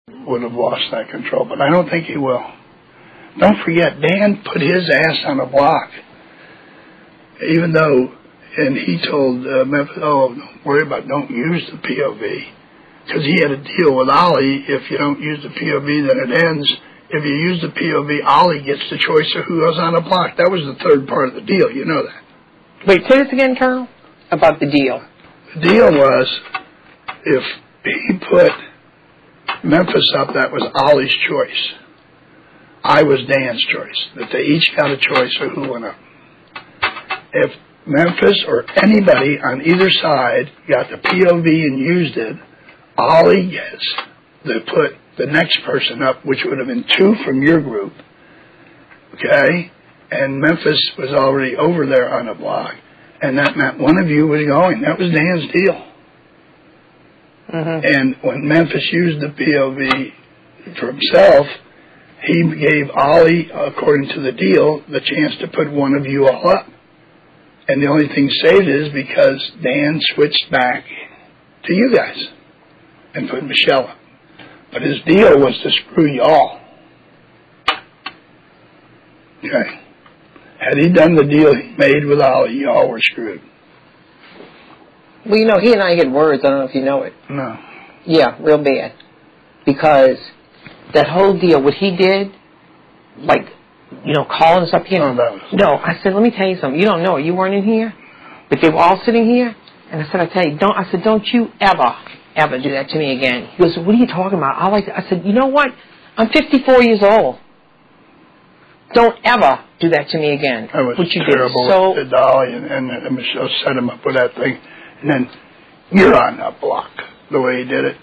would have lost that control, but I don't think he will. Don't forget, Dan put his ass on a block, even though, and he told Memphis, oh, don't worry about, don't use the POV, because he had a deal with Ollie. If you don't use the POV, then it ends. If you use the POV, Ollie gets the choice of who goes on a block. That was the third part of the deal. You know that. Wait, say this again, Colonel, about the deal. The deal was, if he put Memphis up, that was Ollie's choice. I was Dan's choice. That they each got a choice of who went up. If Memphis or anybody on either side got the POV and used it, Ollie gets to put the next person up, which would have been 2 from your group. Okay? And Memphis was already over there on a block. And that meant one of you was going. That was Dan's deal. And when Memphis used the POV for himself, he gave Ollie, according to the deal, the chance to put one of you all up. And the only thing saved is because Dan switched back to you guys and put Michelle up. But his deal was to screw y'all. Okay. Had he done the deal he made with Ollie, y'all were screwed. Well, you know, he and I had words. I don't know if you know it. No. Yeah, real bad. Because that whole deal, what he did, like, you know, calling us up here. No, I said, let me tell you something. You don't know it. You weren't in here. But they were all sitting here. And I said, I tell you, don't you ever do that to me again. He goes, what are you talking about? I said, you know what? I'm 54 years old. Don't ever do that to me again. That was what you terrible. So, with Dolly and Michelle set him up with that thing. And then you're on that block, the way he did it.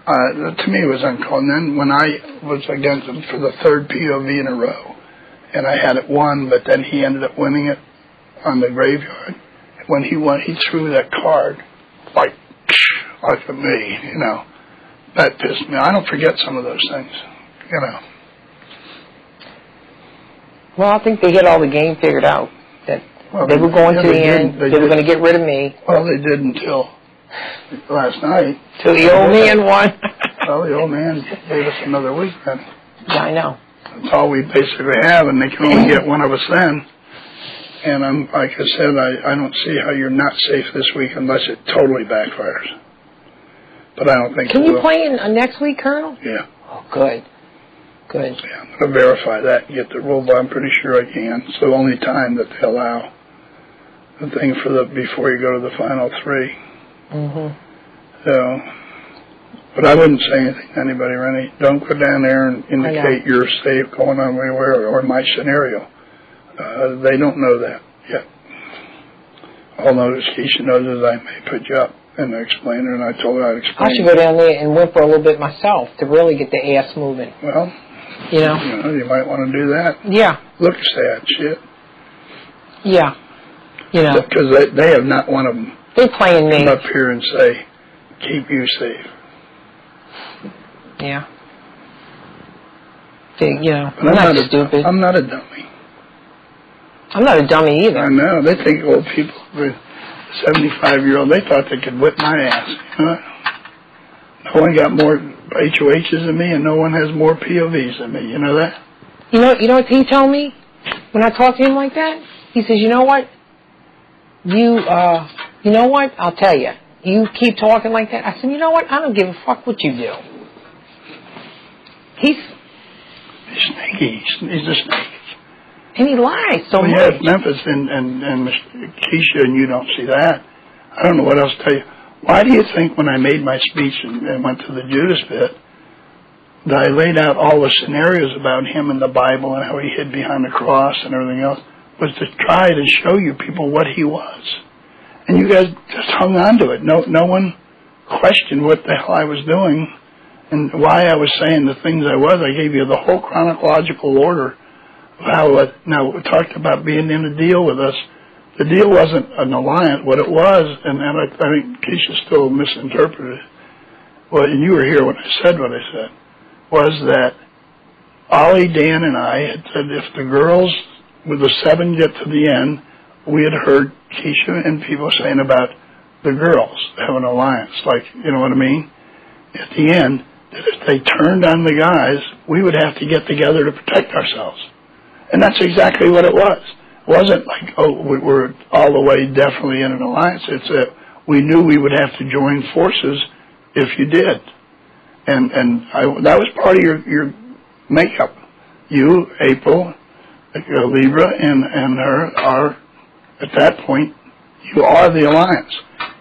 To me, it was uncalled. And then when I was against him for the third POV in a row, and I had it won, but then he ended up winning it on the graveyard. When he won, he threw that card like at me, you know. That pissed me. I don't forget some of those things, you know. Well, I think they had all the game figured out. That they were going to the end. They were going to get rid of me. Well, they did until last night. Till the old man won. Well, the old man gave us another week then. Yeah, I know. That's all we basically have, and they can only get one of us then. And like I said, I don't see how you're not safe this week unless it totally backfires. But I don't think Can it you will. play in next week, Colonel? Yeah. Oh, good. Good. Yeah, I'm going to verify that and get the rule, but I'm pretty sure I can. It's the only time that they allow the thing for before you go to the final 3. So, but I wouldn't say anything to anybody, Renny. Don't go down there and indicate you're safe going on anywhere or my scenario. They don't know that yet. All notice Keisha knows is I may put you up and explain it, and I told her I'd explain. I should go down there and whimper a little bit myself to really get the ass moving. Well, you know, you might want to do that. Yeah. Look sad shit. Yeah. You know. Because they have not one of them. They're playing me. Come up here and say, keep you safe. Yeah. You know, I'm not stupid. I'm not a dummy. I'm not a dummy either. I know. They think old people, 75-year-old, they thought they could whip my ass. You know? No one got more HOHs than me, and no one has more POVs than me. You know that? You know what he told me when I talked to him like that? He says, you know what? You know what? I'll tell you. You keep talking like that. I said, you know what? I don't give a fuck what you do. He's sneaky. He's a snake. And he lies so much. Yeah, Memphis and Keisha, and you don't see that. I don't know what else to tell you. Why do you think when I made my speech and went to the Judas bit, that I laid out all the scenarios about him in the Bible and how he hid behind the cross and everything else, was to try to show you people what he was. And you guys just hung on to it. No one questioned what the hell I was doing and why I was saying the things I was. I gave you the whole chronological order of how it, now we talked about being in a deal with us. The deal wasn't an alliance. What it was, and I think Keisha still misinterpreted it, well, and you were here when I said what I said, was that Ollie, Dan, and I had said if the girls with the 7 get to the end, we had heard Keisha and people saying about the girls have an alliance, like, you know what I mean? At the end, that if they turned on the guys, we would have to get together to protect ourselves. And that's exactly what it was. It wasn't like, oh, we're all the way definitely in an alliance. It's that we knew we would have to join forces if you did. And that was part of your makeup. You, April, Libra, and her are, at that point, you are the alliance.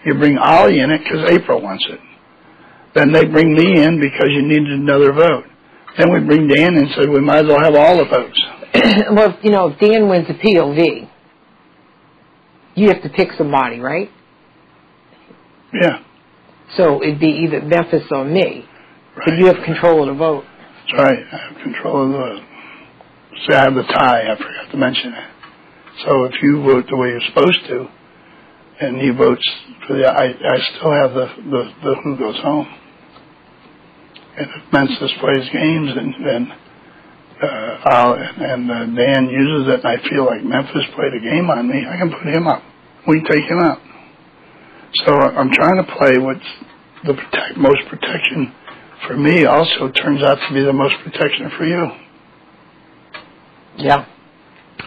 You bring Ollie in it because April wants it. Then they bring me in because you needed another vote. Then we bring Dan in and said we might as well have all the votes. Well, you know, if Dan wins the POV, you have to pick somebody, right? Yeah. So it'd be either Memphis or me. Right. But you have control of the vote. That's right. I have control of the vote. See, I have the tie. I forgot to mention that. So if you vote the way you're supposed to, and he votes for the, I still have the who goes home. And if Memphis plays games and Dan uses it, and I feel like Memphis played a game on me, I can put him up. We can take him out. So I'm trying to play what's the most protection for me. Also turns out to be the most protection for you. Yeah,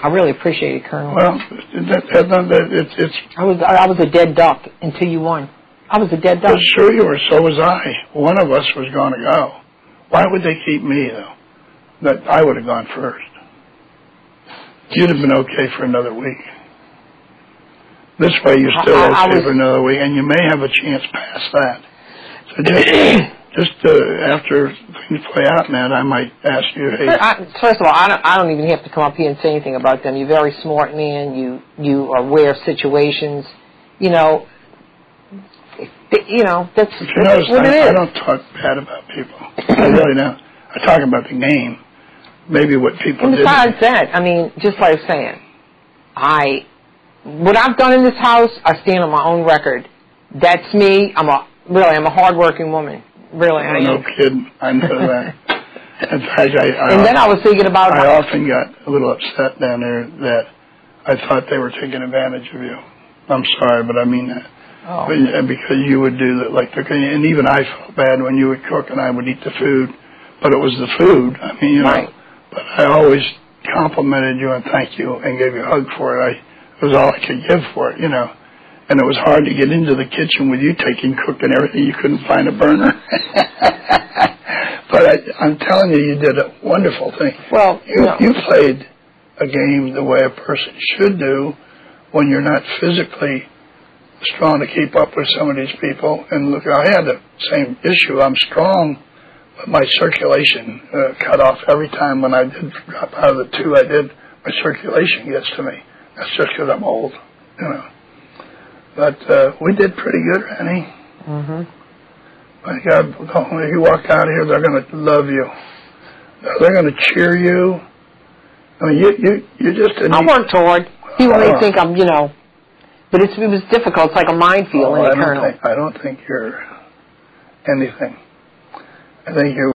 I really appreciate it, Colonel. Well, it's. I was a dead duck until you won. I was a dead duck. Well, sure you were. So was I. One of us was going to go. Why would they keep me though? That I would have gone first. You'd have been okay for another week. This way, you're still okay for another week, and you may have a chance past that. So just after things play out, man, I might ask you. Hey, first of all, I don't even have to come up here and say anything about them. You're a very smart man. You are aware of situations. You know, that's what it is. I don't talk bad about people. I really don't. I talk about the game. Maybe what people did. Besides that, I mean, just like I was saying, what I've done in this house, I stand on my own record. That's me. I'm a hardworking woman. Really, I am. No kidding. I know that. In fact, then I was thinking about. I often got a little upset down there that I thought they were taking advantage of you. I'm sorry, but I mean that. Oh. Because you would do that, and even I felt bad when you would cook and I would eat the food, but it was the food. I mean, right. But I always complimented you and thanked you and gave you a hug for it. It was all I could give for it, And it was hard to get into the kitchen with you taking cook and everything. You couldn't find a burner. But I'm telling you did a wonderful thing. Well, you played a game the way a person should do when you're not physically strong to keep up with some of these people. And look, I had the same issue. I'm strong, but my circulation cut off every time when I did drop out of the two I did. My circulation gets to me. That's just because I'm old, But we did pretty good, Renny. Mm-hmm. My God, if you walk out of here, they're going to love you. They're going to cheer you. I mean, you just. I worked hard. People may think I'm, but it was difficult. It's like a minefield in the Colonel. I don't think you're anything. I think you're